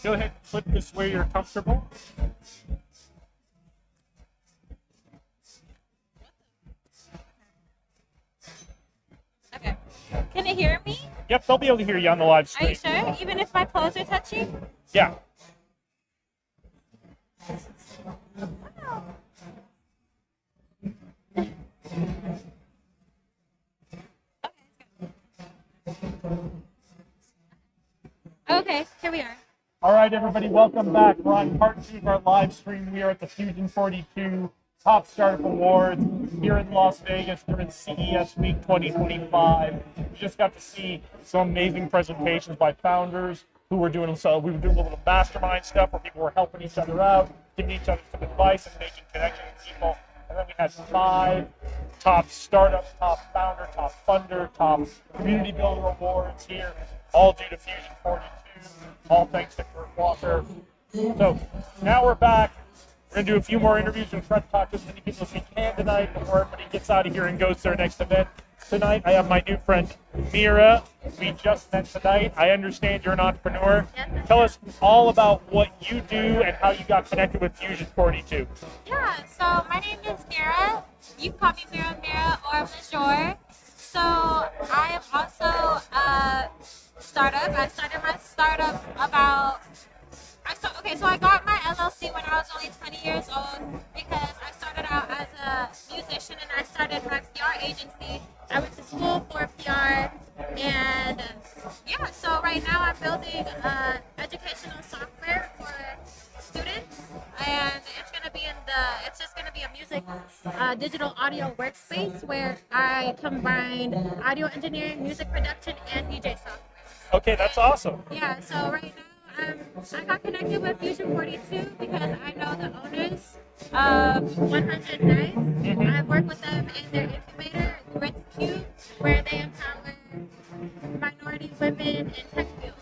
Go ahead and flip this where you're comfortable. Okay. Can you hear me? Yep, they'll be able to hear you on the live Are stream. you sure? Even if my clothes are touching? Yeah. Okay, here we are. All right, everybody, welcome back. We're on part 2 of our live stream. We are at the Fusion42 Top Startup Awards here in Las Vegas during CES Week 2025. We just got to see some amazing presentations by founders who were doing so. We were doing a little mastermind stuff where people were helping each other out, giving each other some advice and making connections with people. And then we had 5 top startup, top founder, top funder, top community builder awards here, all due to Fusion42. All thanks to Kurt Walker. So now we're back. We're going to do a few more interviews and try to talk to as many people as we can tonight before everybody gets out of here and goes to their next event. Tonight, I have my new friend, Mira. We just met tonight. I understand you're an entrepreneur. Yes. Tell us all about what you do and how you got connected with Fusion42. Yeah, so my name is Mira. You can call me Mira or Major. So I am also a startup. I started my startup so I got my LLC when I was only 20 years old because I started out as a musician and I started my PR agency. I went to school for PR and yeah, so right now I'm building educational software for students and it's just gonna be a music digital audio workspace where I combine audio engineering, music production, and DJ software. Okay, that's awesome. Yeah, so right now I got connected with Fusion42 because I know the owners of 100 Nights. I've worked with them in their incubator, Ritz Cube, where they empower minority women in tech field.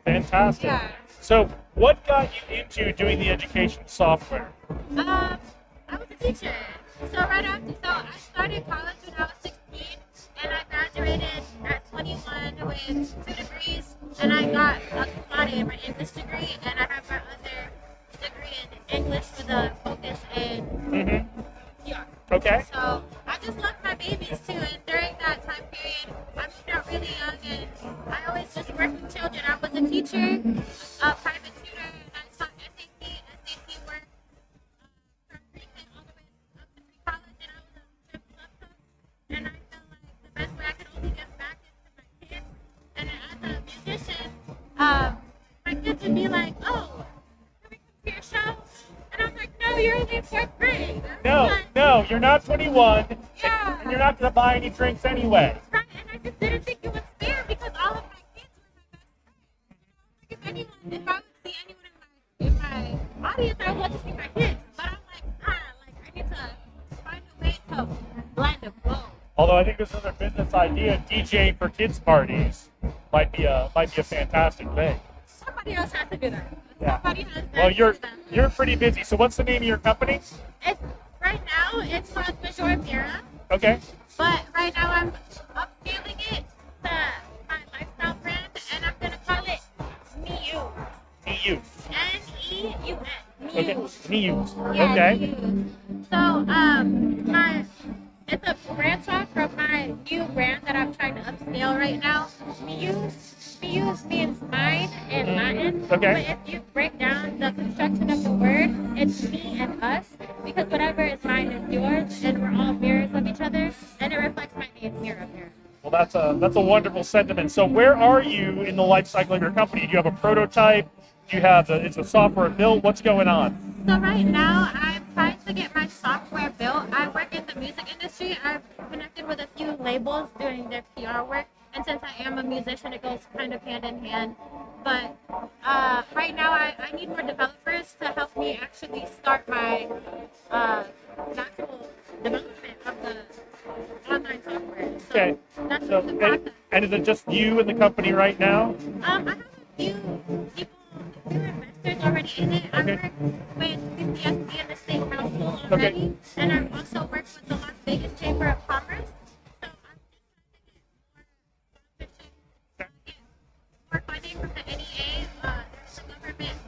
Fantastic. Yeah. So what got you into doing the education software? I was a teacher. So I started college when I was 16 and I graduated at 21 with 2 degrees and I got a cum laude in my English degree and I have my other degree in English with a focus in PR. Okay. So I just love my babies too and during that time period I moved out really young and I always just worked with children. I was a teacher, a private tutor, and I taught SAT work from pre-K all the way up to pre-college and I was a strip club coach and I felt like the best way I could only give back is to my kids and as a musician my kids would be like, oh, can we come to your show? And I'm like, no, you're only in 4th grade. No, you're not 21. Yeah. And you're not going to buy any drinks anyway. Right, and I just didn't think it was fair because all of my kids were my best friends. If I would see anyone in my audience, I would want to see my kids. But I'm like, I need to find a way to blend them both. Although I think this is a business idea, DJ for kids parties might be a fantastic thing. Somebody else has to do that. Yeah. Somebody has to Well, do that. you're pretty busy. So what's the name of your company? Right now, it's called Major Mira. Okay. But right now, I'm upscaling it to my lifestyle brand, and I'm going to call it Muse. EU. N-E-U-S. Okay. Muse. Yeah, Okay. Muse. So, it's a branch off from my new brand that I'm trying to upscale right now. Muse means mind in Latin. Okay. But if you break down the construction of the word, it's me and us. Because whatever is mine is yours, and we're all mirrors of each other, and it reflects my name, Mira. Well, that's a wonderful sentiment. So where are you in the life cycle of your company? Do you have a prototype? Do you have is the software built? What's going on? So right now, I'm trying to get my software built. I work in the music industry. I've connected with a few labels doing their PR work. And since I am a musician, it goes kind of hand in hand. But right now, I need more developers to help me actually start my actual development of the online software. So Okay. that's So the process. and is it just you and the company right now? I have a few people, a few investors already in it. I Okay. work with CCSB and the state council already, and I've also worked with the Las Vegas Chamber of Commerce. So I'm just trying to get more funding from the NEA. There's a government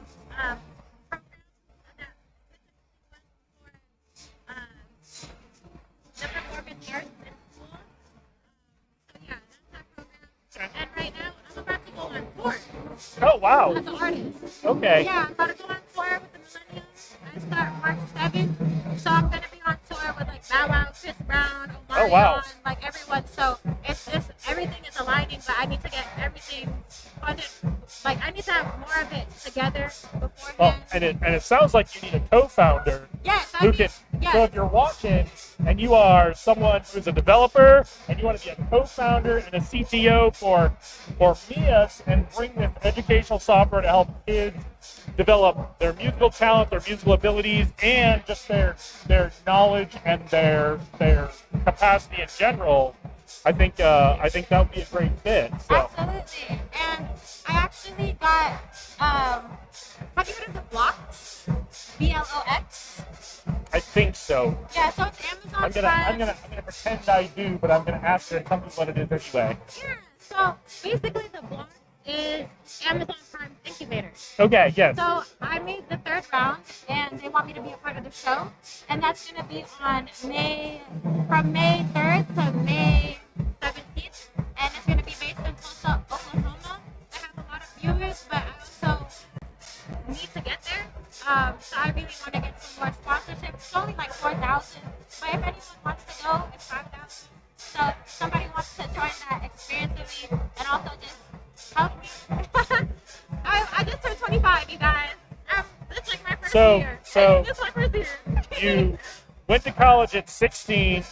Oh, wow. as an artist. Okay. Yeah, I'm about to go on tour with the Millennials. I start March 7th. So I'm gonna be on tour with like Bow Wow, Chris Brown, Omarion, Oh, wow. like everyone. So it's just everything is aligning, but I need to get everything funded. Like I need to have more of it together beforehand. Well, and it sounds like you need a co-founder Yes, I who mean, can. yes. So if you're watching and you are someone who's a developer and you want to be a co-founder and a CTO for MIAS and bring this educational software to help kids develop their musical talent, their musical abilities, and just their knowledge and their capacity in general, I think that would be a great fit. So. Absolutely. And I actually got, have you heard of the Blocks? BLOX? I think so. Yeah, so it's Amazon I'm Prime. gonna pretend I do, but I'm gonna ask her to tell me what it is anyway. Yeah, so basically the Blocks is Amazon Prime incubator. Okay, yes. So I made the third round, and they want me to be a part of the show, and that's going to be on from May 3rd to May 17th, and it's going to be based in Tulsa, Oklahoma. I have a lot of viewers, but I also need to get there. So I really want to get some more sponsorships. It's only like 4,000, but if anyone wants to go, it's 5,000. So if somebody wants to join that experience with me, and also just help me. I just turned 25, you guys. It's like my first year. So It's my first year. you went to college at 16.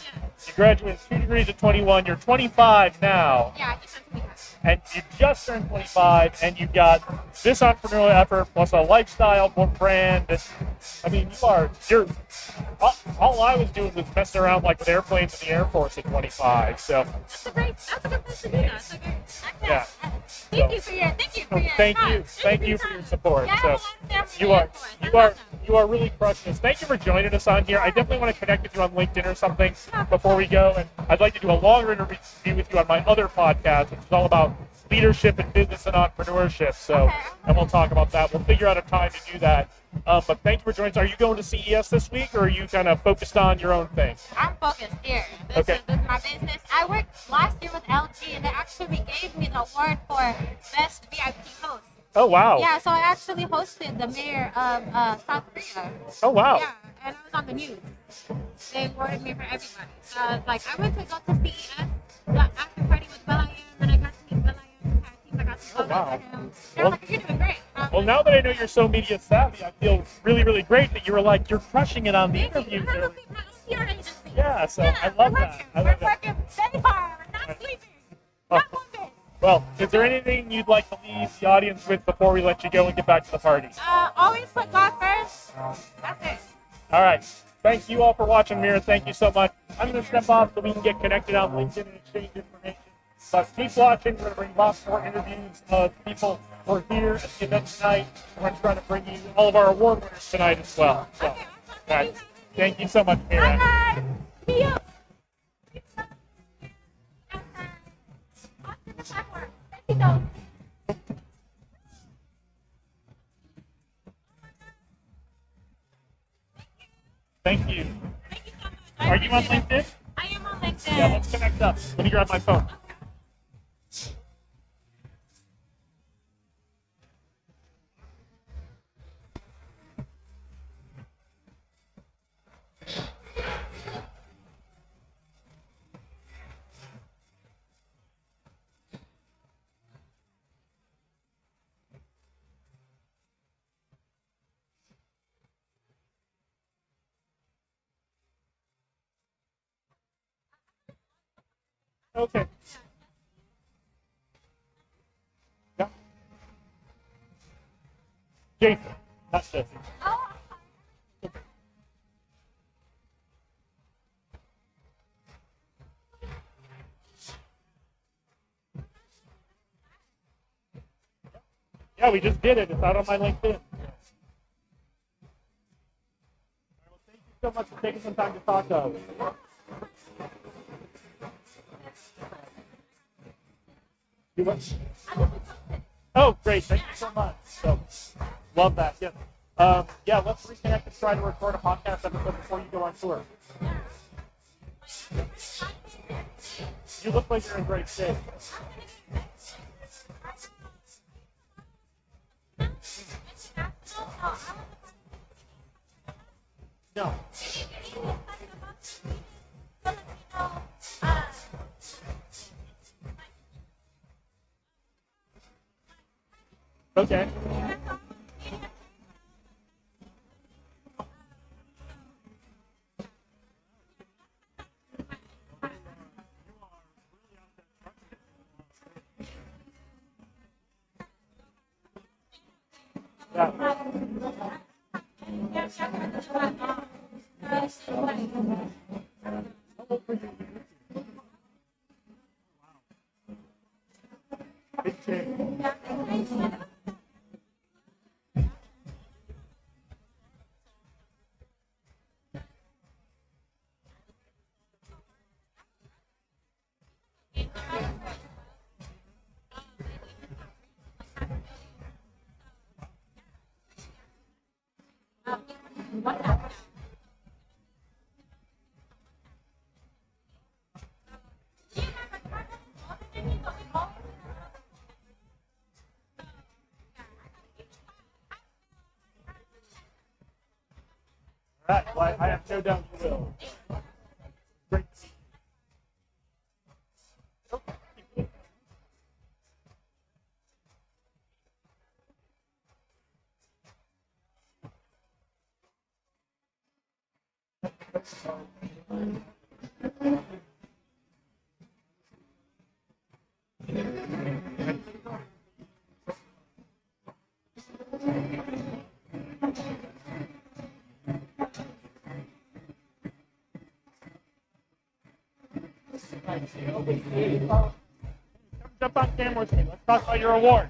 You graduated 2 degrees at 21. You're 25 now. Yeah, I just turned 25. And you just turned 25, and you've got this entrepreneurial effort plus a lifestyle brand. I mean, you're. All I was doing was messing around like with airplanes in the Air Force at 25. So. That's a good place to be. That's a good. Yeah. Thank you for your. Thank you for your support. Yeah, I have a lot of family you in the are Air Force. I love them. you are really crushing this. Thank you for joining us on here. I definitely want to connect with you on LinkedIn or something before we go, and I'd like to do a longer interview with you on my other podcast, which is all about leadership and business and entrepreneurship. So, and we'll talk about that. We'll figure out a time to do that. But thank you for joining us. Are you going to CES this week, or are you kind of focused on your own thing? I'm focused here. Okay. This is my business. I worked last year with LG, and they actually gave me the award for best VIP host. Oh, wow. Yeah, so I actually hosted the mayor of South Korea. Oh, wow. Yeah, and I was on the news. They awarded me for everybody. So I was like, I went to go to CES, the after party with Will.i.am, and I got to meet Will.i.am. I got some photos wow. with him. They were like, you're doing great. Well, now that I know you're so media savvy, I feel really, really great that you were like, you're crushing it on the Thank you. interview. I have my own PR agency. Yeah, so I love that. I love We're that. working very hard. We're not sleeping. Oh. Not one bit. Well, is there anything you'd like to leave the audience with before we let you go and get back to the party? Always put God first. That's it. All right. Thank you all for watching, Mira. Thank you so much. I'm going to step off so we can get connected on LinkedIn and exchange information. But keep watching. We're going to bring lots more interviews of people who are here at the event tonight. We're going to try to bring you all of our award winners tonight as well. So, all right. Thank you so much, Mira. Bye. See you. Thank you. Thank you so much. Are you on LinkedIn? I am on LinkedIn. Yeah, let's connect up. Let me grab my phone. Okay. Yeah. Jason, not Jesse. Oh, Yeah, we just did it. It's out on my LinkedIn. Well, thank you so much for taking some time to talk to us. You what? Oh, great. Thank you so much. So, love that. Yeah. Yeah, let's reconnect and try to record a podcast episode before you go on tour. You look like you're in great shape. No. Okay. Yeah. Big change. Right. Well, I have no doubt you will. Great. Jump on camera with me. Let's talk about your award.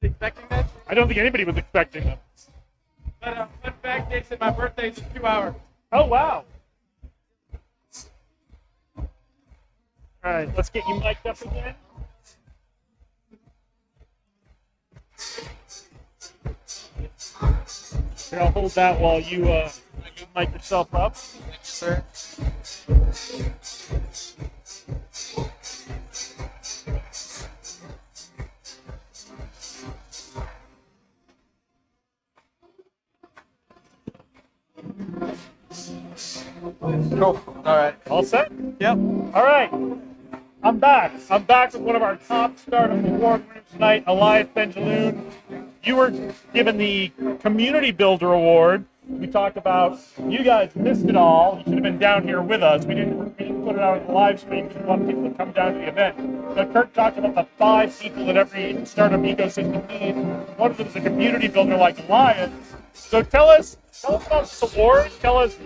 Expecting this? I don't think anybody was expecting them. But fun fact, Jason, my birthday's in 2 hours. Oh, wow. All right, let's get you mic'd up again. Here, I'll hold that while you mic yourself up. Thank you, sir. Cool. All right. All set? Yep. All right. I'm back. I'm back with one of our top startup award winners tonight, Elias Benjaloon. You were given the Community Builder Award. We talked about you guys missed it all. You should have been down here with us. We didn't put it out on the live stream because we want people to come down to the event. But Kurt talked about the 5 people that every startup ecosystem needs. One of them is a community builder like Elias. So tell us about this award. Tell us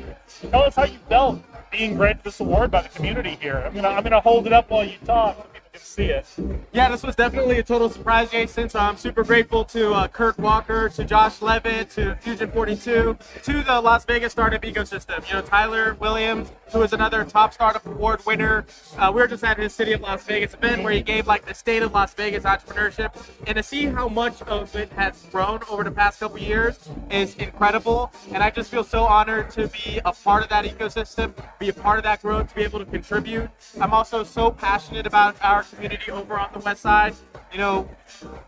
how you felt being granted this award by the community here. I'm gonna hold it up while you talk so people can see it. Yeah, this was definitely a total surprise, Jason. So I'm super grateful to Kirk Walker, to Josh Levitt, to Fusion42, to the Las Vegas startup ecosystem. You know, Tyler Williams, who is another top startup award winner. We were just at his City of Las Vegas event where he gave like the state of Las Vegas entrepreneurship, and to see how much of it has grown over the past couple years is incredible. And I just feel so honored to be a part of that ecosystem, be a part of that growth, to be able to contribute. I'm also so passionate about our community over on the West Side. You know,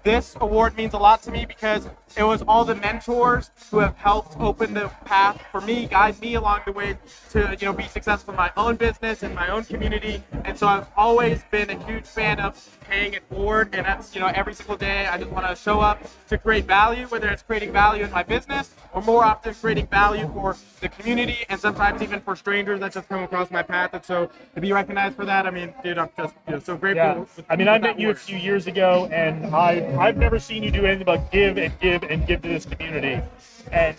this award means a lot to me because it was all the mentors who have helped open the path for me, guide me along the way to, you know, be successful in my own business and my own community. And so I've always been a huge fan of paying it forward. And that's, you know, every single day I just want to show up to create value, whether it's creating value in my business or more often creating value for the community and sometimes even for strangers that just come across my path. And so to be recognized for that, I mean, dude, I'm just, you know, so grateful. Yeah. I mean, I met you a few years ago, and I've never seen you do anything but give and give and give to this community, and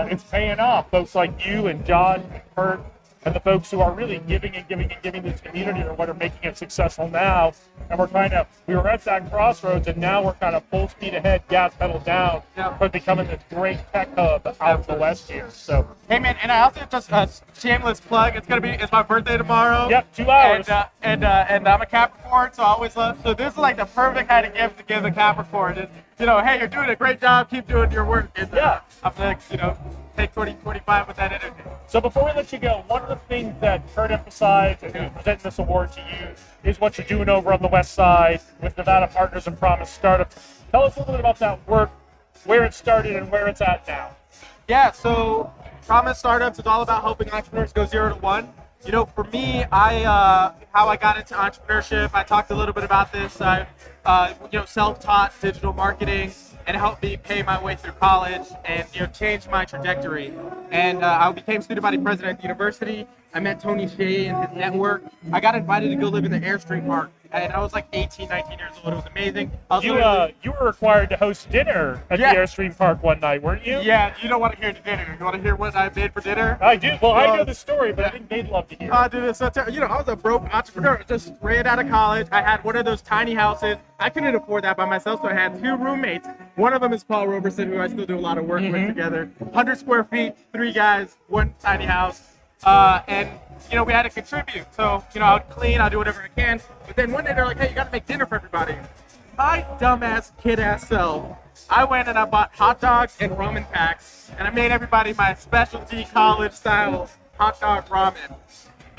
it's paying off. Folks like you and John and Kurt and the folks who are really giving and giving and giving to this community are what are making it successful now. And we were at that crossroads, and now we're kind of full speed ahead, gas pedal down, for becoming this great tech hub out of the West here. So, hey man, and I also just shameless plug. It's my birthday tomorrow. Yep, 2 hours. And I'm a Capricorn, so I always love. So this is like the perfect kind of gift to give a Capricorn. Is, you know, hey, you're doing a great job. Keep doing your work. And, I'm like, you know, take 2025 with that energy. So before we let you go, one of the things that Kurt emphasized and who's presenting this award to you is what you're doing over on the West Side with Nevada Partners and Promise Startups. Tell us a little bit about that work, where it started and where it's at now. Yeah, so Promise Startups is all about helping entrepreneurs go 0 to 1. You know, for me, how I got into entrepreneurship, I talked a little bit about this. I, self-taught digital marketing, and it helped me pay my way through college and, change my trajectory. And I became student body president at the university. I met Tony Shea and his network. I got invited to go live in the Airstream Park, and I was like 18, 19 years old. It was amazing. You were required to host dinner at the Airstream Park one night, weren't you? Yeah, you don't want to hear the dinner. You want to hear what I made for dinner? I do. Well, I know the story, but I think they'd love to hear it. Dude, it's so I was a broke entrepreneur, just straight out of college. I had one of those tiny houses. I couldn't afford that by myself, so I had 2 roommates. One of them is Paul Roberson, who I still do a lot of work with together. 100 square feet, 3 guys, 1 tiny house. And we had to contribute. So, I would clean, I'd do whatever I can. But then one day they're like, hey, you got to make dinner for everybody. My dumbass kid-ass self, I went and I bought hot dogs and ramen packs, and I made everybody my specialty college-style hot dog ramen.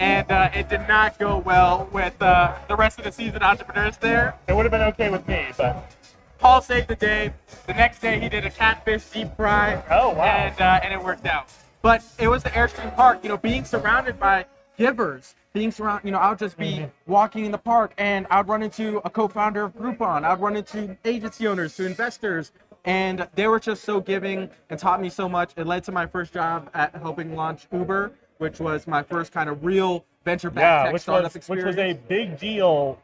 And it did not go well with the rest of the seasoned entrepreneurs there. It would have been okay with me, but Paul saved the day. The next day he did a catfish deep fry. Oh, wow. And it worked out. But it was the Airstream Park, being surrounded by givers, being surrounded, I would just be walking in the park and I would run into a co-founder of Groupon. I would run into agency owners, to investors, and they were just so giving and taught me so much. It led to my first job at helping launch Uber, which was my first kind of real venture-backed tech startup experience. Which was a big deal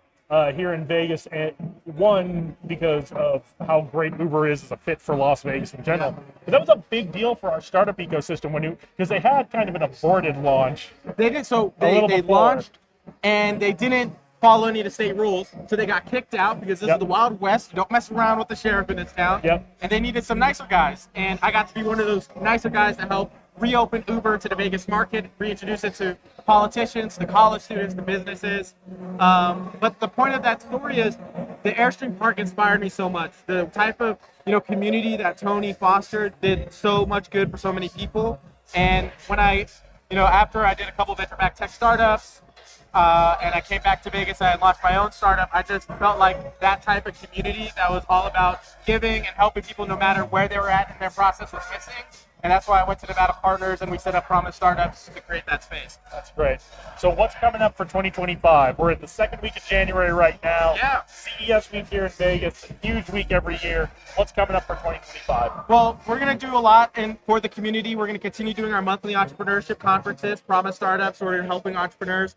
here in Vegas, and one, because of how great Uber is as a fit for Las Vegas in general. But that was a big deal for our startup ecosystem because they had kind of an aborted launch. They did, so they launched and they didn't follow any of the state rules, so they got kicked out because this is the Wild West. You don't mess around with the sheriff in this town. And they needed some nicer guys, and I got to be one of those nicer guys to help reopen Uber to the Vegas market, reintroduce it to politicians, the college students, the businesses. But the point of that story is the Airstream Park inspired me so much. The type of community that Tony fostered did so much good for so many people. And when I, after I did a couple venture-backed tech startups, and I came back to Vegas, I launched my own startup. I just felt like that type of community that was all about giving and helping people no matter where they were at in their process was missing. And that's why I went to Nevada Partners and we set up Promise Startups to create that space. That's great. So what's coming up for 2025? We're in the second week of January right now. Yeah. CES week here in Vegas, a huge week every year. What's coming up for 2025? Well, we're going to do a lot for the community. We're going to continue doing our monthly entrepreneurship conferences, Promise Startups, where we're helping entrepreneurs.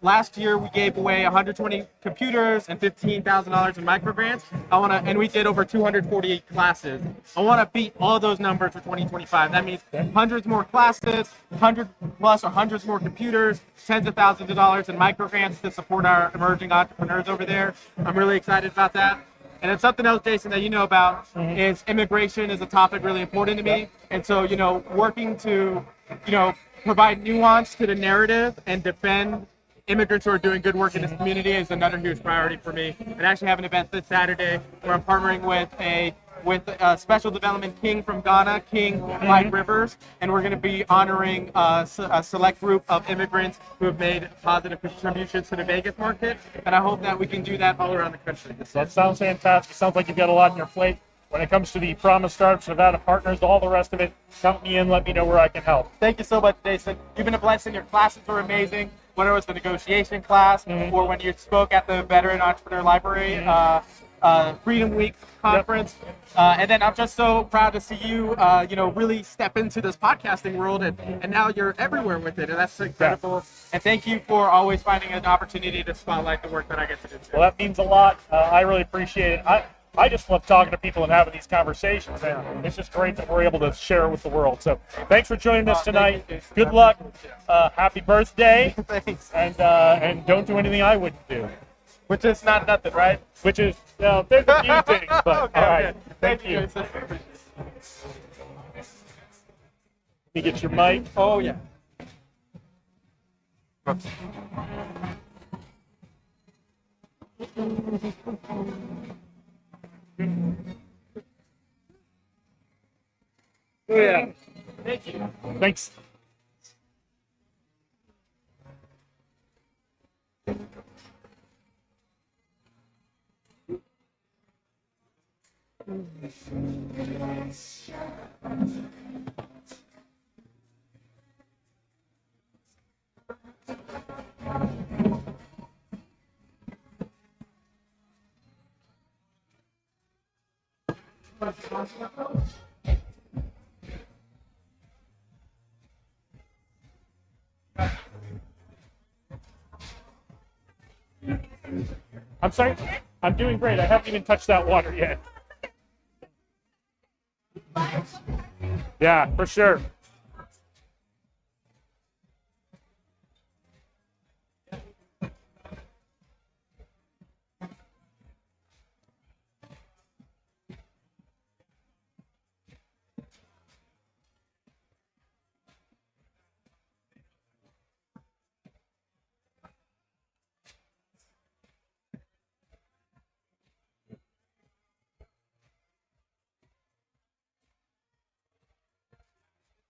Last year we gave away 120 computers and $15,000 in micro grants. And we did over 248 classes. I want to beat all those numbers for 2025. That means hundreds more classes, 100 plus or hundreds more computers, tens of thousands of dollars in micro grants to support our emerging entrepreneurs over there. I'm really excited about that. And then something else, Jason, that you know about is immigration is a topic really important to me. And so, working to, provide nuance to the narrative and defend immigrants who are doing good work in this community is another huge priority for me. And I actually have an event this Saturday where I'm partnering with a special development king from Ghana, King Clyde Rivers, and we're going to be honoring a select group of immigrants who have made positive contributions to the Vegas market, and I hope that we can do that all around the country. That sounds fantastic. Sounds like you've got a lot on your plate. When it comes to the Promise Startups, Nevada Partners, all the rest of it, count me in, let me know where I can help. Thank you so much, Jason. You've been a blessing. Your classes were amazing, whether it was the negotiation class or when you spoke at the Veteran Entrepreneur Library Freedom Week conference. And then I'm just so proud to see you, really step into this podcasting world, and now you're everywhere with it, and that's incredible. And thank you for always finding an opportunity to spotlight the work that I get to do. Well, that means a lot. I really appreciate it. I just love talking to people and having these conversations, and it's just great that we're able to share it with the world. So thanks for joining us tonight. Good luck. Happy birthday. Thanks. And don't do anything I wouldn't do. Which is not nothing, right? Which is, there's a few things, but okay, all right. okay. Thank you. Jason. Let me get your mic. Oh, yeah. Oh, yeah. Thank you. Thanks. I'm sorry. I'm doing great. I haven't even touched that water yet. Yeah, for sure.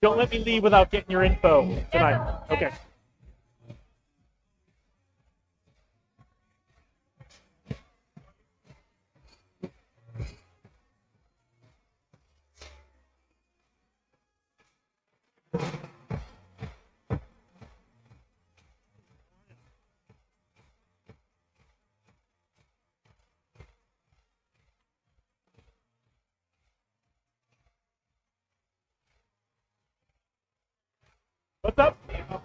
Don't let me leave without getting your info tonight. Okay. What's up?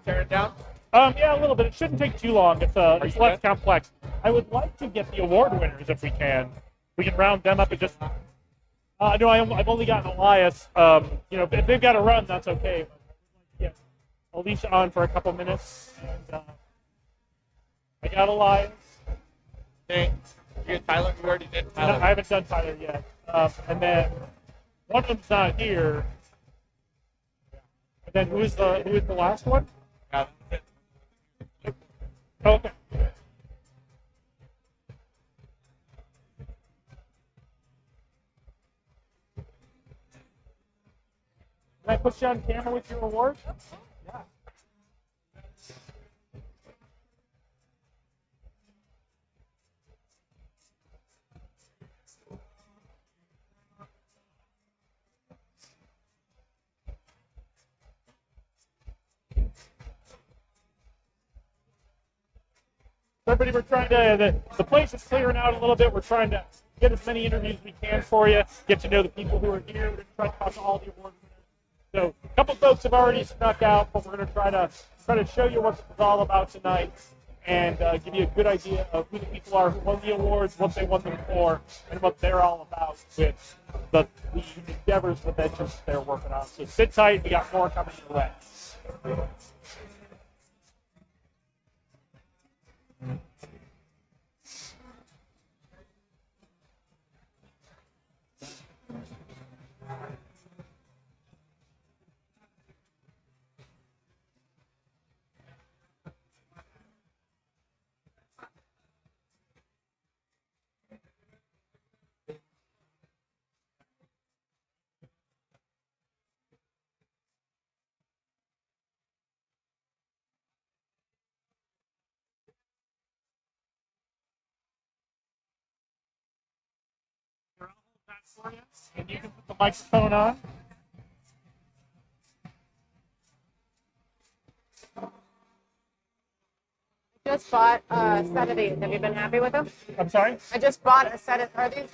Tear it down. Yeah, a little bit. It shouldn't take too long. It's less complex. I would like to get the award winners if we can. We can round them up and just. No, I've only gotten Elias. If they've got to run, that's okay. Yeah, Alicia on for a couple minutes. And, I got Elias. Thanks. You get Tyler? You already did No, Tyler. I haven't done Tyler yet. And then one of them's not here. And then who is the last one? Yeah. Oh, okay. Can I put you on camera with your award? Yeah. Everybody, we're trying to, the place is clearing out a little bit. We're trying to get as many interviews as we can for you, get to know the people who are here. We're going to try to talk to all the award winners. So a couple folks have already snuck out, but we're going to try to show you what it's all about tonight and give you a good idea of who the people are who won the awards, what they won them for, and what they're all about with the endeavors, the ventures they're working on. So sit tight. We got more coming your way. And you can put the microphone on. Just bought a set of these. Have you been happy with them? I'm sorry? I just bought a set of. Are these?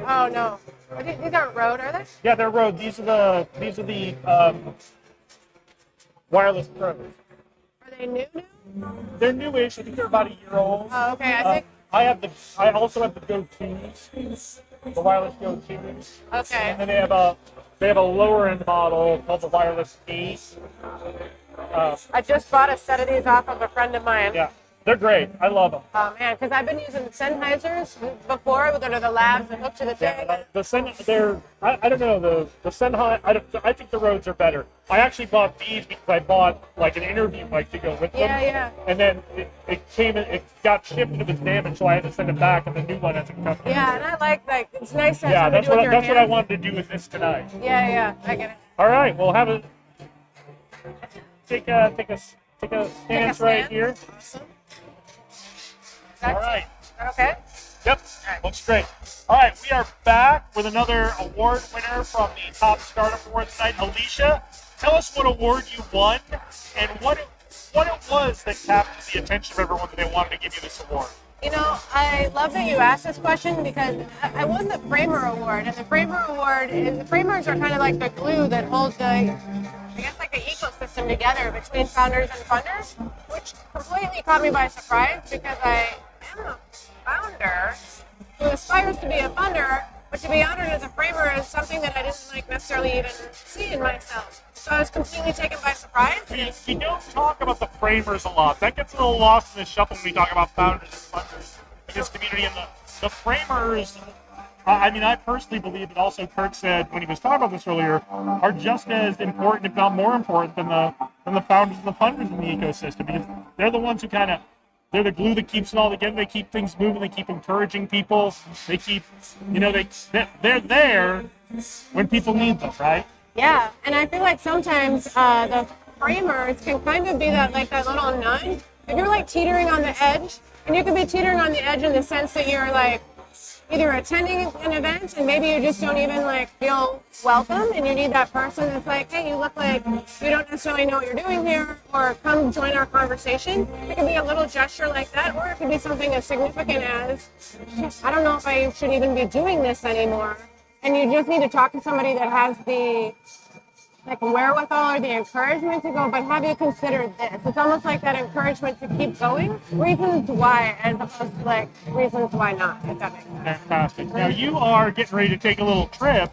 Oh no, these aren't Rode, are they? Yeah, they're Rode. These are the wireless pros. Are they new? They're newish. I think they're about a year old. Oh, okay. I think. I also have the Go-Tos, the wireless Go-Tos. Okay. And then they have a lower end model called the wireless 8. I just bought a set of these off of a friend of mine. Yeah, they're great. I love them. Oh man, because I've been using Sennheisers before. We go to the labs and hook to the thing. Yeah, I don't know, the Sennheiser, I think the Rodes are better. I actually bought these because I bought like an interview mic to go with them. Yeah. And then it got shipped and it was damaged, so I had to send it back, and the new one hasn't come. Yeah, and I like it's nice to have Yeah, something to do with your that's what I hands. wanted to do with this tonight. Yeah, I get it. All right, well, take a stance right stand. here. Awesome. All right. Okay. Yep, looks great. All right, we are back with another award winner from the Top Startup Awards tonight. Alicia, tell us what award you won and what it was that captured the attention of everyone that they wanted to give you this award. You know, I love that you asked this question because I won the Framer Award, and the Framer Award, the framers are kind of like the glue that holds the ecosystem together between founders and funders, which completely caught me by surprise because I am a founder who aspires to be a funder, but to be honored as a framer is something that I didn't necessarily even see in myself. So I was completely taken by surprise. We don't talk about the framers a lot. That gets a little lost in the shuffle when we talk about founders and funders in this community. And the framers, I personally believe, and also Kirk said when he was talking about this earlier, are just as important, if not more important, than the founders and the funders in the ecosystem, because they're the ones who they're the glue that keeps it all together. They keep things moving. They keep encouraging people. They keep, they're there when people need them, right? Yeah, and I feel like sometimes the framers can kind of be that little nudge. If you're teetering on the edge, and you can be teetering on the edge in the sense that you're either attending an event and maybe you just don't even feel welcome, and you need that person that's hey, you look like you don't necessarily know what you're doing here, or come join our conversation. It could be a little gesture like that, or it could be something as significant as, I don't know if I should even be doing this anymore. And you just need to talk to somebody that has the wherewithal or the encouragement to go, but have you considered this? It's almost like that encouragement to keep going. Reasons why, as opposed to reasons why not, if that makes sense. Fantastic. Now you are getting ready to take a little trip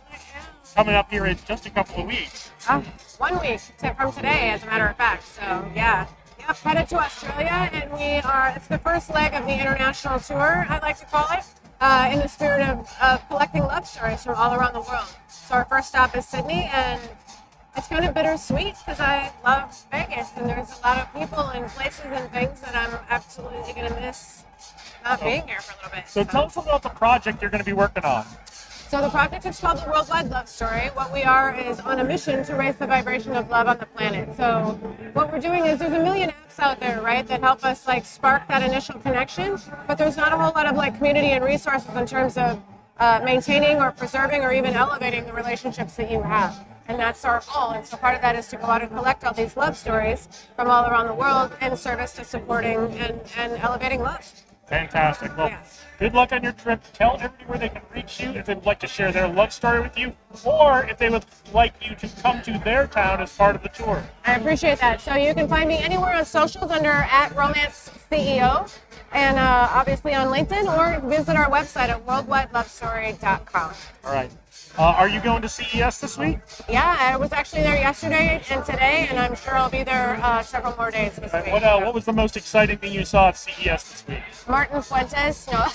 coming up here in just a couple of weeks. 1 week from today, as a matter of fact. So yeah. Yep, headed to Australia, and it's the first leg of the international tour, I like to call it. In the spirit of collecting love stories from all around the world. So our first stop is Sydney, and it's kind of bittersweet because I love Vegas, and there's a lot of people and places and things that I'm absolutely going to miss not being here for a little bit. So tell us about the project you're going to be working on. So the project is called the Worldwide Love Story. What we are is on a mission to raise the vibration of love on the planet. So what we're doing is there's a million apps out there, right, that help us spark that initial connection, but there's not a whole lot of community and resources in terms of maintaining or preserving or even elevating the relationships that you have. And that's our goal. And so part of that is to go out and collect all these love stories from all around the world in service to supporting and elevating love. Fantastic. Well, good luck on your trip. Tell everybody where they can reach you if they'd like to share their love story with you, or if they would like you to come to their town as part of the tour. I appreciate that. So you can find me anywhere on socials under @RomanceCEO, and obviously on LinkedIn, or visit our website at worldwidelovestory.com. All right. Are you going to CES this week? Yeah, I was actually there yesterday and today, and I'm sure I'll be there several more days this week. What was the most exciting thing you saw at CES this week? Martin Fuentes. No.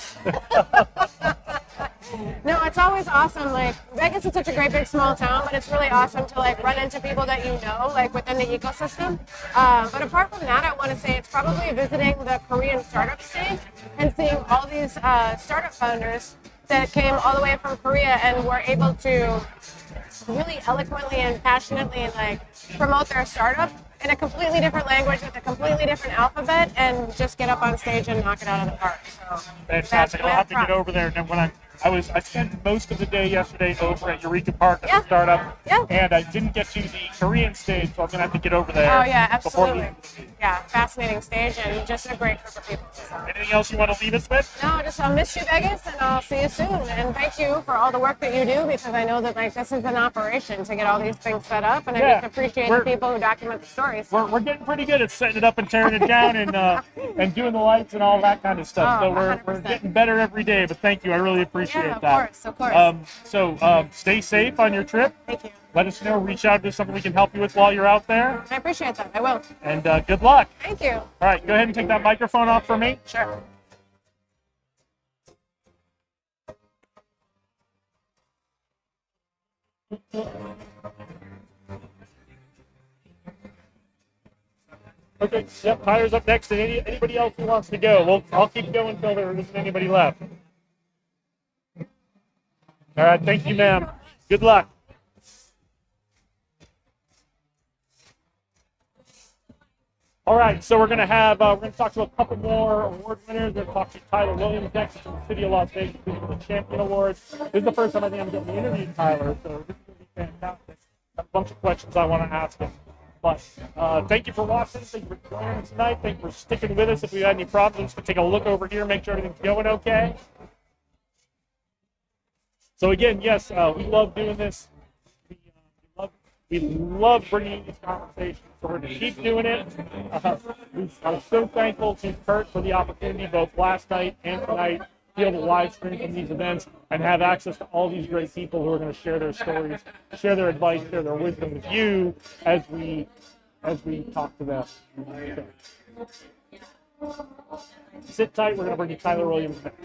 No, it's always awesome. Vegas is such a great big small town, but it's really awesome to run into people that you know, within the ecosystem. But apart from that, I want to say it's probably visiting the Korean startup stage and seeing all these startup founders that came all the way from Korea and were able to really eloquently and passionately promote their startup in a completely different language with a completely different alphabet, and just get up on stage and knock it out of the park. So fantastic. I'll have to get over there. And when I spent most of the day yesterday over at Eureka Park at the startup, and I didn't get to the Korean stage, so I'm gonna have to get over there. Oh yeah, absolutely. Yeah, fascinating stage and just a great group of people. So. Anything else you want to leave us with? No, just I'll miss you, Vegas, and I'll see you soon. And thank you for all the work that you do, because I know that this is an operation to get all these things set up, and I just appreciate the people who document the stories. We're getting pretty good at setting it up and tearing it down and doing the lights and all that kind of stuff. So we're getting better every day. But thank you, I really appreciate that. Of course. Stay safe on your trip. Thank you. Let us know. Reach out if there's something we can help you with while you're out there. I appreciate that. I will. And good luck. Thank you. All right, go ahead and take that microphone off for me. Sure. Okay, yep, Tyler's up next, and anybody else who wants to go. I'll keep going until there isn't anybody left. All right, thank you, ma'am. Good luck. All right, so we're gonna talk to a couple more award winners. We're gonna talk to Tyler Williams next from the City of Las Vegas, who's for the Champion Awards. This is the first time I think I'm getting to interview Tyler, so this is gonna be fantastic. Got a bunch of questions I want to ask him. But thank you for watching. Thank you for joining us tonight. Thank you for sticking with us. If we had any problems, we take a look over here, make sure everything's going okay. So again, yes, we love doing this. We love bringing these conversations, so we're going to keep doing it. I'm so thankful to Kurt for the opportunity, both last night and tonight, to be able to live stream from these events and have access to all these great people who are going to share their stories, share their advice, share their wisdom with you as we talk to them. So, sit tight. We're going to bring you Tyler Williams next.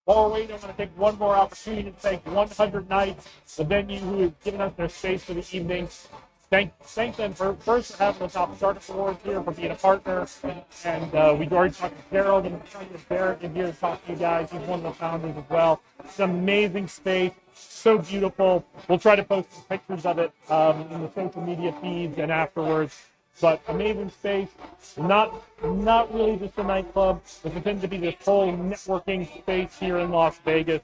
While we're waiting, I'm going to take one more opportunity to thank 100 Nights, the venue who has given us their space for the evening. Thank them for having the Top Startup Awards here, for being a partner. And we already talked to Gerald and Barrett in here to talk to you guys. He's one of the founders as well. It's an amazing space, so beautiful. We'll try to post some pictures of it in the social media feeds and afterwards. But amazing space, not really just a nightclub. It's intended to be this whole networking space here in Las Vegas.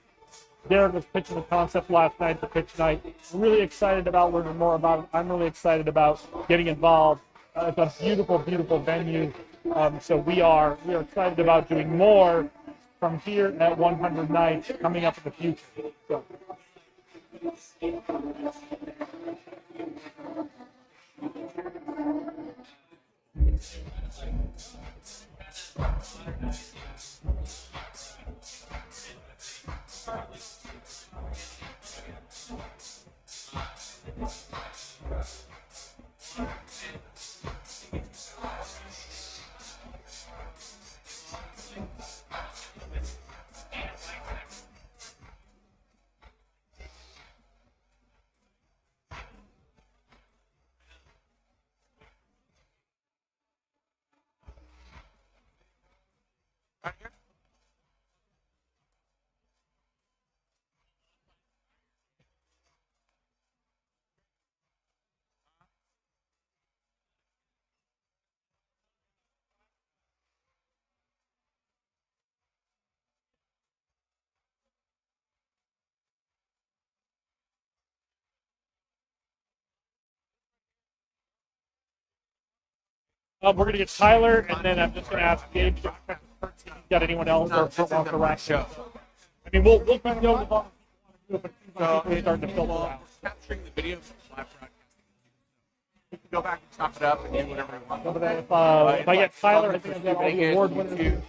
Derek was pitching the concept last night, the pitch night. I'm really excited about learning more about it. I'm really excited about getting involved. It's a beautiful, beautiful venue. So we are excited about doing more from here at 100 Nights coming up in the future. So. We're going to get Tyler, and then I'm just going to ask Gabe if he's got anyone else or wants to wrap show. I mean, we'll keep going with all the people, but we're starting to filter out. Capturing the video from the live broadcast. You can go back and chop it up and do whatever you want. If I get Tyler, I think I've got all the award winners.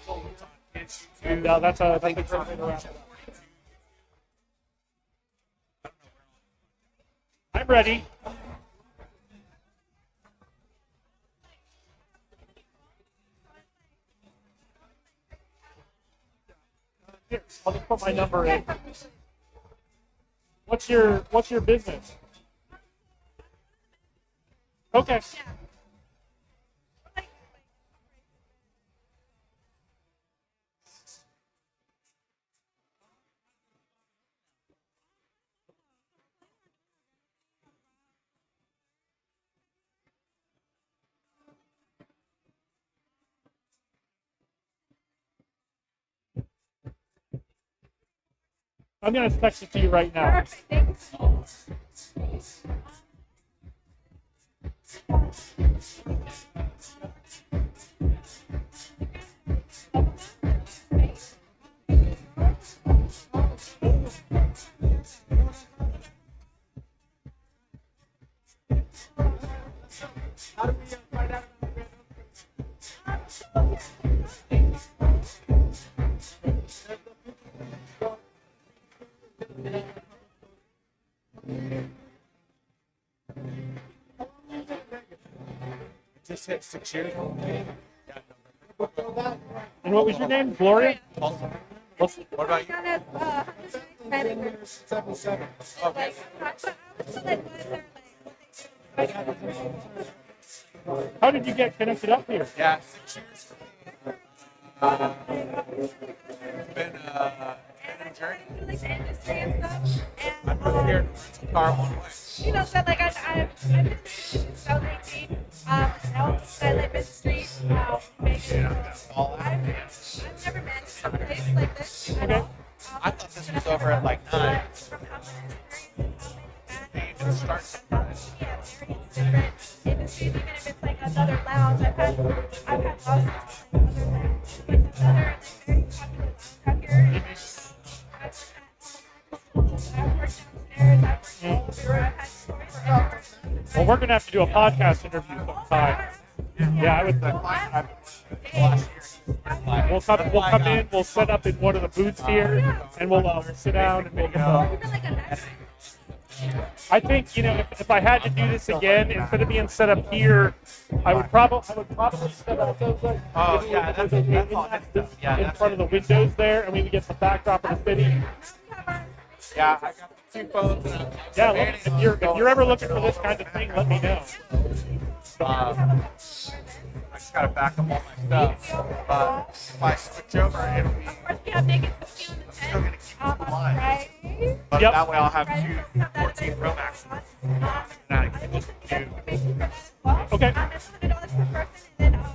And that's a great way to wrap it up. I'm ready. Here, I'll just put my number in. What's your business? Okay. I'm going to text it to you right now. Perfect. Thanks. Just hit 6 years. Yeah, And what was your name? Gloria? awesome. What's- What about you? Kind of, 77. Okay. How did you get connected up here? Yeah, 6 years. It's been a journey. like the industry and stuff. I moved here to rental car one way. You know, so like I've been in the industry since 2018. Now I live in the street. Vegas. I've never been to a place like this at all. I thought this was over at like 9. From how much experience and They how even start surprise. yeah, various different industries, even if it's like another lounge. I've had lounges like other lounges, like another like very popular lounge out here. I've worked downstairs, I've worked all over, I've had stories everywhere. Well, we're gonna have to do a podcast interview sometime. Yeah, I would. Last year. We'll come in. We'll set up in one of the booths here, and we'll sit down and make it. Even like a night. I think if I had to do this again, instead of being set up here, I would probably set up Oh, yeah, that's all. Yeah, in that's front of the windows there, and we would get the backdrop of the city. Yeah, I got the 2 phones and Yeah, if you're ever looking for this kind of thing, let me know. I just gotta back up all my stuff. But if I switch over, it'll be. Of course, we have Vegas on the Still gonna 10th. keep it in line. Friday. But Yep. that way I'll have 2 14 Pro Maxes. And I can do. Okay. It's $100 per person, and then all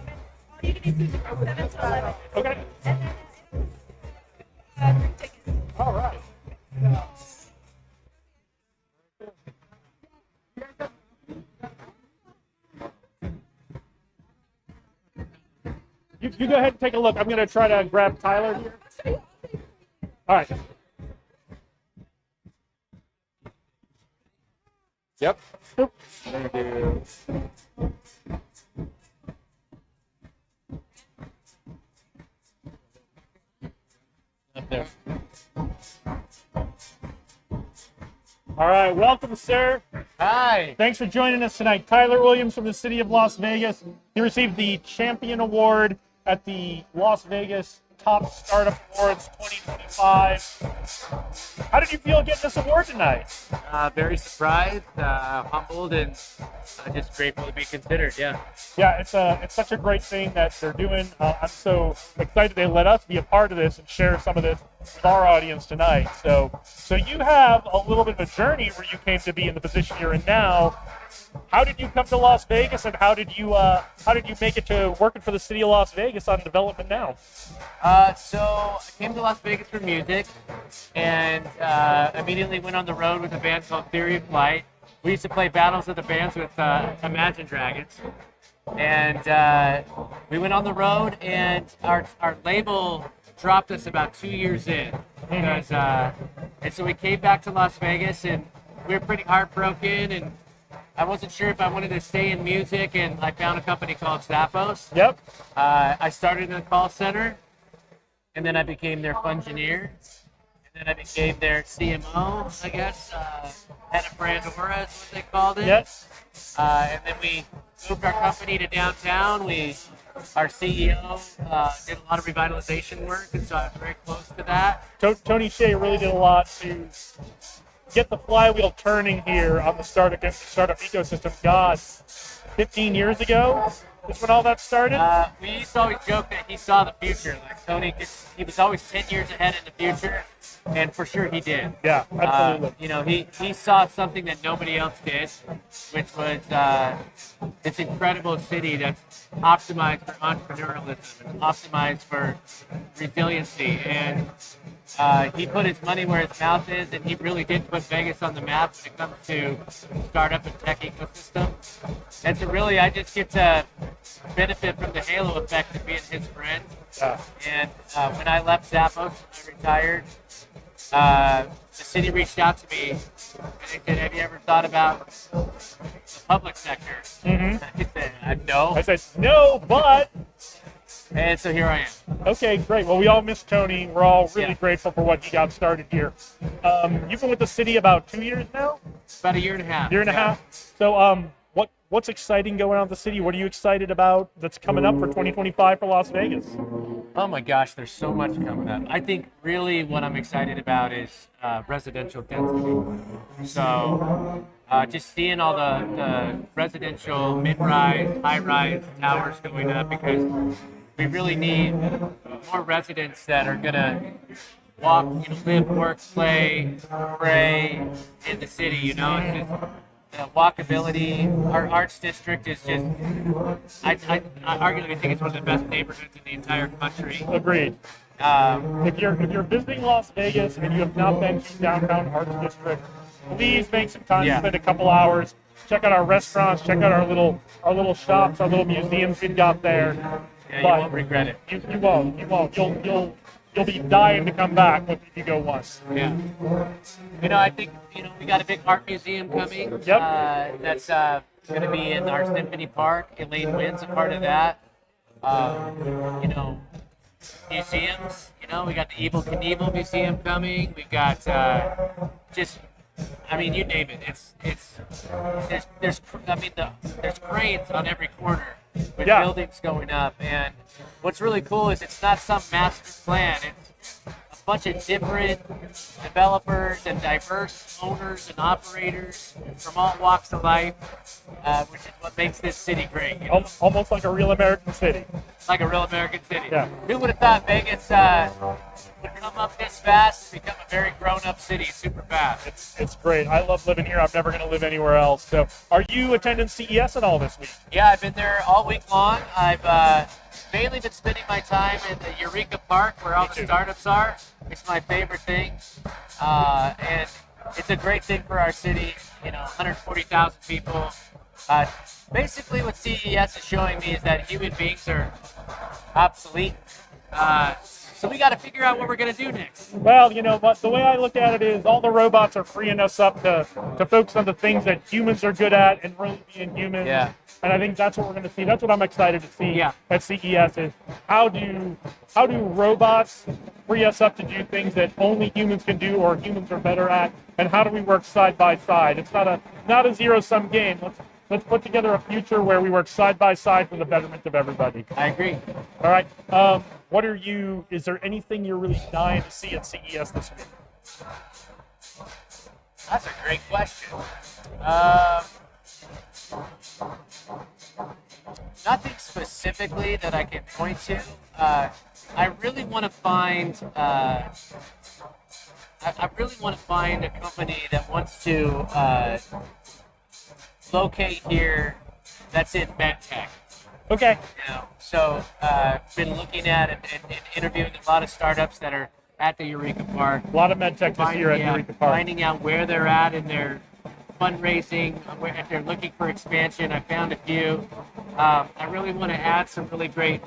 you can do is from 7 to 11. Okay. And then free tickets. All right. You go ahead and take a look. I'm going to try to grab Tyler here. All right. Yep. Boop. Up there. All right. Welcome, sir. Hi. Thanks for joining us tonight. Tyler Williams from the city of Las Vegas. He received the Champion Award at the Las Vegas Top Startup Awards 2025. How did you feel getting this award tonight? Very surprised, humbled, and just grateful to be considered. Yeah. Yeah, it's such a great thing that they're doing. I'm so excited they let us be a part of this and share some of this with our audience tonight. So you have a little bit of a journey where you came to be in the position you're in now. How did you come to Las Vegas, and how did you make it to working for the city of Las Vegas on development now? So I came to Las Vegas for music, and immediately went on the road with a band called Theory of Flight. We used to play battles of the bands with Imagine Dragons, and we went on the road, and our label dropped us about 2 years in, because and so we came back to Las Vegas, and we were pretty heartbroken, and I wasn't sure if I wanted to stay in music, and I found a company called Zappos. Yep. I started in the call center, and then I became their fungineer, and then I became their CMO, I guess, head of brand aura is what they called it. Yes. And then we moved our company to downtown. Our CEO did a lot of revitalization work, and so I was very close to that. Tony Shea really did a lot to get the flywheel turning here on the startup ecosystem. God, 15 years ago is when all that started. We used to always joke that he saw the future. Like Tony, he was always 10 years ahead in the future, and for sure he did. Yeah, absolutely. He saw something that nobody else did, which was this incredible city that's optimized for entrepreneurialism and optimized for resiliency. And he put his money where his mouth is, and he really did put Vegas on the map when it comes to startup and tech ecosystem. And so really, I just get to benefit from the halo effect of being his friend. Yeah. And when I left Zappos, I retired, the city reached out to me and they said, "Have you ever thought about the public sector?" Mhm. I said, "No." I said no, but And so here I am. Okay, great. Well, we all miss Tony. We're all really Yeah. grateful for what he got started here. You've been with the city about 2 years now? About a year and a half. Year and a Yeah. half? So what's exciting going on with the city? What are you excited about that's coming up for 2025 for Las Vegas? Oh my gosh, there's so much coming up. I think really what I'm excited about is residential density. So just seeing all the residential mid-rise, high-rise towers going up, because we really need more residents that are gonna walk, live, work, play, pray in the city. It's just walkability. Our arts district is just, I arguably think it's one of the best neighborhoods in the entire country. Agreed. If you're visiting Las Vegas and you have not been to downtown Arts District, please make some time to spend a couple hours. Check out our restaurants. Check out our little shops, our little museums we've got there. Yeah, you But won't regret it. You won't. You'll be dying to come back if you go once. Yeah. I think, we got a big art museum coming. Yep. That's going to be in our Symphony Park. Elaine Wynn's a part of that. Museums. We got the Evil Knievel Museum coming. We've got you name it. There's cranes on every corner with buildings going up, and what's really cool is it's not some master plan. It's a bunch of different developers and diverse owners and operators from all walks of life, which is what makes this city great. Almost like a real American city. Like a real American city. Yeah. Who would have thought Vegas would come up this fast and become a very grown-up city super fast? It's great. I love living here. I'm never going to live anywhere else. So, are you attending CES at all this week? Yeah, I've been there all week long. I've mainly been spending my time in the Eureka Park where all the startups are. It's my favorite thing. And it's a great thing for our city. 140,000 people. Basically, what CES is showing me is that human beings are obsolete. So we got to figure out what we're going to do next. Well, but the way I look at it is all the robots are freeing us up to focus on the things that humans are good at and really being humans. Yeah. And I think that's what we're going to see. That's what I'm excited to see at CES is how do robots free us up to do things that only humans can do or humans are better at, and how do we work side by side? It's not a zero-sum game. Let's put together a future where we work side by side for the betterment of everybody. I agree. All right. Is there anything you're really dying to see at CES this week? That's a great question. Nothing specifically that I can point to. I really want to find. I really want to find a company that wants to locate here that's in medtech. Okay. So been looking at and interviewing a lot of startups that are at the Eureka Park. A lot of medtech this year at Eureka Park. Finding out where they're at in their fundraising, if they're looking for expansion. I found a few. I really want to add some really great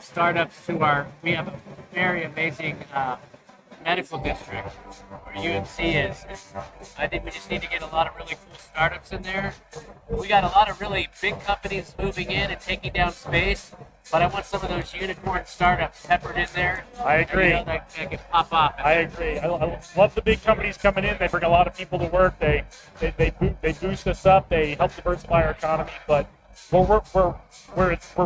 startups to we have a very amazing medical district where UMC is. I think we just need to get a lot of really cool startups in there. We got a lot of really big companies moving in and taking down space, but I want some of those unicorn startups peppered in there. I agree. That can pop off. I agree. I love the big companies coming in. They bring a lot of people to work. They boost us up. They help diversify our economy. But what we're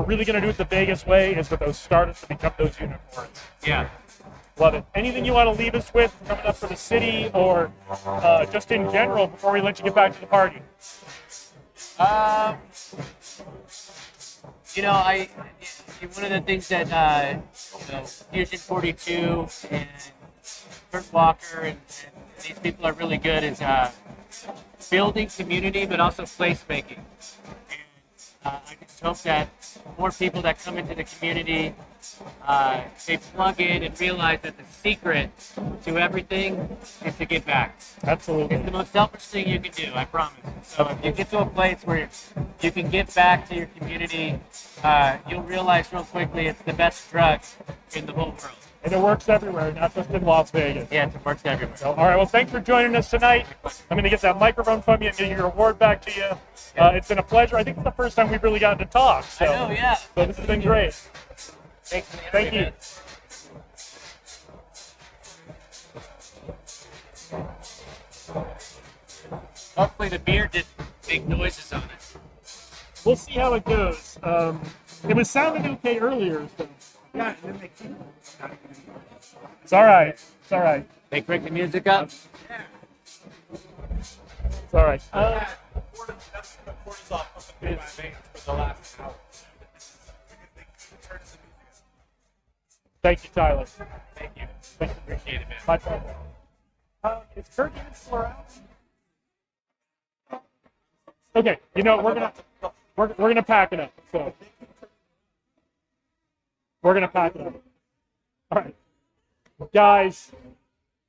really going to do it the Vegas way is with those startups to become those unicorns. Yeah. Love it. Anything you want to leave us with coming up for the city or just in general before we let you get back to the party? One of the things that Fusion42 and Kurt Walker and these people are really good is building community, but also placemaking. I just hope that more people that come into the community, they plug in and realize that the secret to everything is to give back. Absolutely. It's the most selfish thing you can do, I promise. So if you get to a place where you can give back to your community, you'll realize real quickly it's the best drug in the whole world. And it works everywhere, not just in Las Vegas. Yeah, it works everywhere. So, all right, well, thanks for joining us tonight. I'm going to get that microphone from you and get your award back to you. It's been a pleasure. I think it's the first time we've really gotten to talk. So, I know, yeah. So this has been great. Thanks for the Thank you. interview, man. Hopefully the beer didn't make noises on it. We'll see how it goes. It was sounding okay earlier. So. Yeah, and then they keep. It's all right. It's all right. They crank the music up. It's all right. That's the cortisol pumping through my veins for the last hour. Thank you, Tyler. Thank you. Thank you. Appreciate it, man. My pleasure. Is Kurt even still around? Okay, you know we're gonna pack it up. So we're gonna pack it up. All right, guys.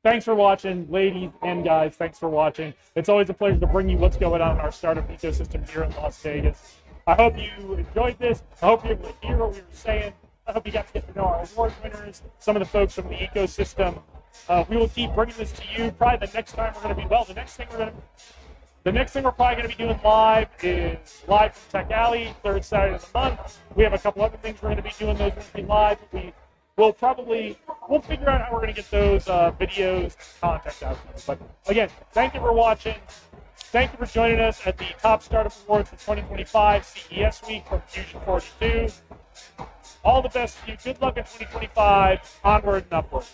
Thanks for watching, ladies and guys. Thanks for watching. It's always a pleasure to bring you what's going on in our startup ecosystem here in Las Vegas. I hope you enjoyed this. I hope you were able to hear what we were saying. I hope you got to get to know our award winners, some of the folks from the ecosystem. We will keep bringing this to you. Probably the next time we're going to be, the next thing we're probably going to be doing live is live from Tech Alley, third Saturday of the month. We have a couple other things we're going to be doing. Those will be live. We'll figure out how we're going to get those videos and content out to you. But again, thank you for watching. Thank you for joining us at the Top Startup Awards for 2025 CES Week from Fusion42. All the best to you. Good luck in 2025. Onward and upward.